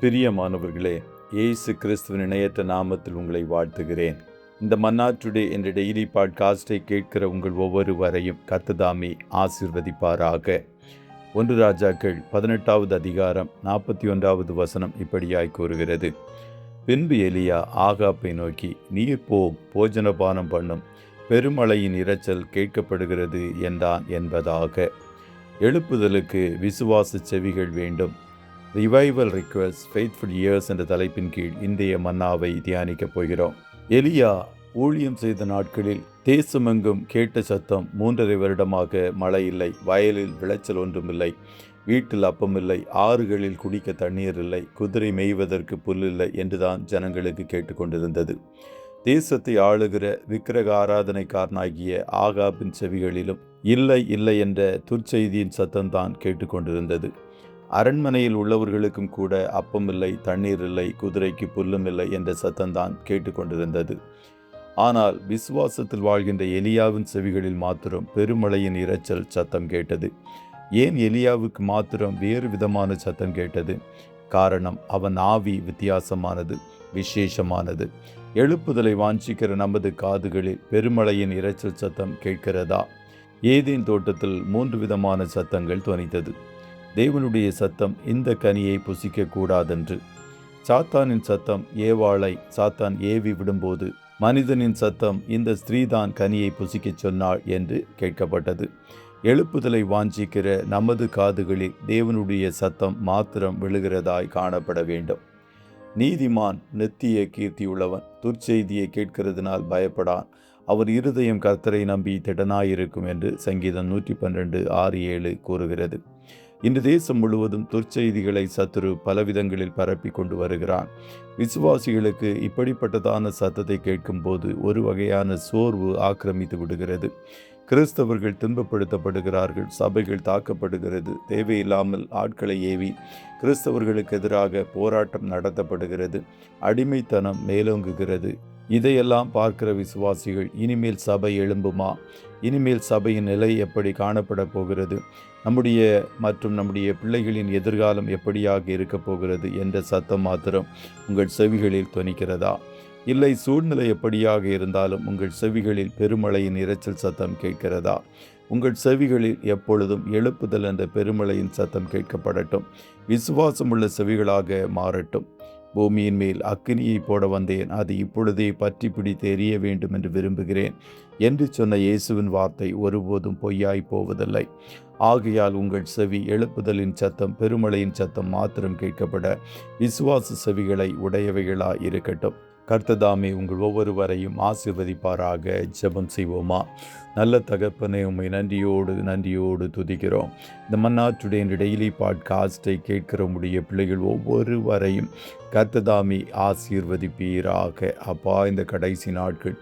பிரியமானவர்களே, இயேசு கிறிஸ்துவின் இணையற்ற நாமத்தில் உங்களை வாழ்த்துகிறேன். இந்த மன்னா டுடே என்ற டெய்லி பாட்காஸ்டை கேட்கிற உங்கள் ஒவ்வொருவரையும் கர்த்தர் ஆசீர்வதிப்பாராக. 1 ராஜாக்கள் 18வது அதிகாரம் 41வது வசனம் இப்படியாய் கூறுகிறது. பின்பு எலியா ஆகாப்பை நோக்கி, நீர் போம், போஜனபானம் பண்ணும், பெருமழையின் இரைச்சல் கேட்கப்படுகிறது என்றான் என்பதாக. எழுப்புதலுக்கு விசுவாச செவிகள் வேண்டும். ரிவைவல் ரிக்வெஸ்ட் ஃபெய்த்ஃபுல் இயர்ஸ் என்ற தலைப்பின் கீழ் இன்றைய மன்னாவை தியானிக்கப் போகிறோம். எலியா ஊழியம் செய்த நாட்களில் தேசமெங்கும் கேட்ட சத்தம், 3.5 வருடமாக மழை இல்லை, வயலில் விளைச்சல் ஒன்றுமில்லை, வீட்டில் அப்பமில்லை, ஆறுகளில் குடிக்க தண்ணீர் இல்லை, குதிரை மேய்வதற்கு புல் இல்லை என்றுதான் ஜனங்களுக்கு கேட்டுக்கொண்டிருந்தது. தேசத்தை ஆளுகிற விக்கிரக ஆராதனைக்காரனாகிய ஆகாபின் செவிகளிலும் இல்லை இல்லை என்ற துர்ச்செய்தியின் சத்தம்தான் கேட்டுக்கொண்டிருந்தது. அரண்மனையில் உள்ளவர்களுக்கும் கூட அப்பமில்லை, தண்ணீர் இல்லை, குதிரைக்கு புல்லும் இல்லை என்ற சத்தம்தான் கேட்டுக்கொண்டிருந்தது. ஆனால் விசுவாசத்தில் வாழ்கின்ற எலியாவின் செவிகளில் மாத்திரம் பெருமழையின் இரைச்சல் சத்தம் கேட்டது. ஏன் எலியாவுக்கு மாத்திரம் வேறு விதமான சத்தம் கேட்டது? காரணம், அவன் ஆவி வித்தியாசமானது, விசேஷமானது. எழுப்புதலை வாஞ்சிக்கிற நமது காதுகளில் பெருமழையின் இரைச்சல் சத்தம் கேட்கிறதா? ஏதேன் தோட்டத்தில் 3 விதமான சத்தங்கள் தொனித்தது. தேவனுடைய சத்தம் இந்த கனியை புசிக்க கூடாதென்று. சாத்தானின் சத்தம் ஏவாளை சாத்தான் ஏவி விடும்போது மனிதனின் சத்தம் இந்த ஸ்திரீதான் கனியை புசிக்கச் சொன்னாள் என்று கேட்கப்பட்டது. எழுப்புதலை வாஞ்சிக்கிற நமது காதுகளில் தேவனுடைய சத்தம் மாத்திரம் விழுகிறதாய் காணப்பட வேண்டும். நீதிமான் நித்திய கீர்த்தியுள்ளவன், துர்ச்செய்தியை கேட்கிறதுனால் பயப்படான், அவர் இருதயம் கர்த்தரை நம்பி திடனாயிருக்கும் என்று சங்கீதம் 112:6-7 கூறுகிறது. இன்று தேசம் முழுவதும் துர்ச்செய்திகளை சத்துரு பலவிதங்களில் பரப்பி கொண்டு வருகிறான். விசுவாசிகளுக்கு இப்படிப்பட்டதான சத்தத்தை கேட்கும்போது ஒரு வகையான சோர்வு ஆக்கிரமித்து விடுகிறது. கிறிஸ்தவர்கள் துன்பப்படுத்தப்படுகிறார்கள், சபைகள் தாக்கப்படுகிறது, தேவையில்லாமல் ஆட்களை ஏவி கிறிஸ்தவர்களுக்கு எதிராக போராட்டம் நடத்தப்படுகிறது, அடிமைத்தனம் மேலோங்குகிறது. இதையெல்லாம் பார்க்கிற விசுவாசிகள், இனிமேல் சபை எழும்புமா? இனிமேல் சபையின் நிலை எப்படி காணப்பட போகிறது? நம்முடைய பிள்ளைகளின் எதிர்காலம் எப்படியாக இருக்கப் போகிறது என்ற சத்தம் மாத்திரம் உங்கள் செவிகளில் தொனிக்கிறதா? இல்லை, சூழ்நிலை எப்படியாக இருந்தாலும் உங்கள் செவிகளில் பெருமழையின் இரைச்சல் சத்தம் கேட்கிறதா? உங்கள் செவிகளில் எப்பொழுதும் எழுப்புதல் என்ற பெருமழையின் சத்தம் கேட்கப்படட்டும். விசுவாசமுள்ள செவிகளாக மாறட்டும். பூமியின் மேல் அக்கினியை போட வந்தேன், அது இப்பொழுதே பற்றி பிடித்து எரிய வேண்டும் என்று விரும்புகிறேன் என்று சொன்ன இயேசுவின் வார்த்தை ஒருபோதும் பொய்யாய் போவதில்லை. ஆகையால் உங்கள் செவி எழுப்புதலின் சத்தம், பெருமழையின் சத்தம் மாத்திரம் கேட்கப்பட விசுவாச செவிகளை உடையவைகளாய் இருக்கட்டும். கர்த்தர் உங்கள் ஒவ்வொருவரையும் ஆசீர்வதிப்பாராக. ஜெபம் செய்வோமா? நல்ல தகப்பனே, உம்மை நன்றியோடு துதிக்கிறோம். இந்த மன்னா டுடே என்ற டெய்லி பாட்காஸ்டை கேட்கிற உம்முடைய பிள்ளைகள் ஒவ்வொருவரையும் கர்த்தர் ஆசீர்வதிப்பீராக. அப்பா, இந்த கடைசி நாட்கள்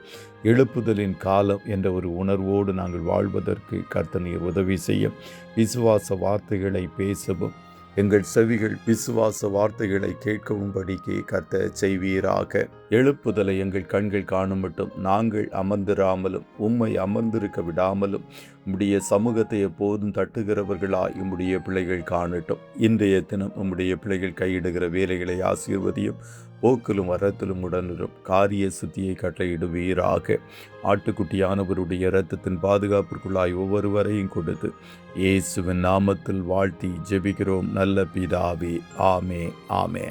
எழுப்புதலின் காலம் என்ற ஒரு உணர்வோடு நாங்கள் வாழ்வதற்கு கர்த்தர் நீர் உதவி செய்யும். விசுவாச வார்த்தைகளை பேசவும், எங்கள் செவிகள் விசுவாச வார்த்தைகளை கேட்கவும்படிக்கு கர்த்தர் செய்வீராக. எழுப்புதலை எங்கள் கண்கள் காணும் மட்டும் நாங்கள் அமர்ந்திராமலும் உம்மை அமர்ந்திருக்க விடாமலும் உம்முடைய சமூகத்தை எப்போதும் தட்டுகிறவர்களாய் உம்முடைய பிள்ளைகள் காணட்டும். இன்றைய தினம் உம்முடைய பிள்ளைகள் கையிடுகிற வேலைகளை ஆசீர்வதியும். போக்கிலும் வரத்திலும் உடனிரும் காரிய சுத்தியை கட்டளையிடுவீராக. ஆட்டுக்குட்டியானவருடைய இரத்தத்தின் பாதுகாப்பிற்குள்ளாய் ஒவ்வொருவரையும் கொடுத்து இயேசுவின் நாமத்தில் வாழ்த்தி ஜெபிக்கிறோம் நல்ல பிதாவே. ஆமே.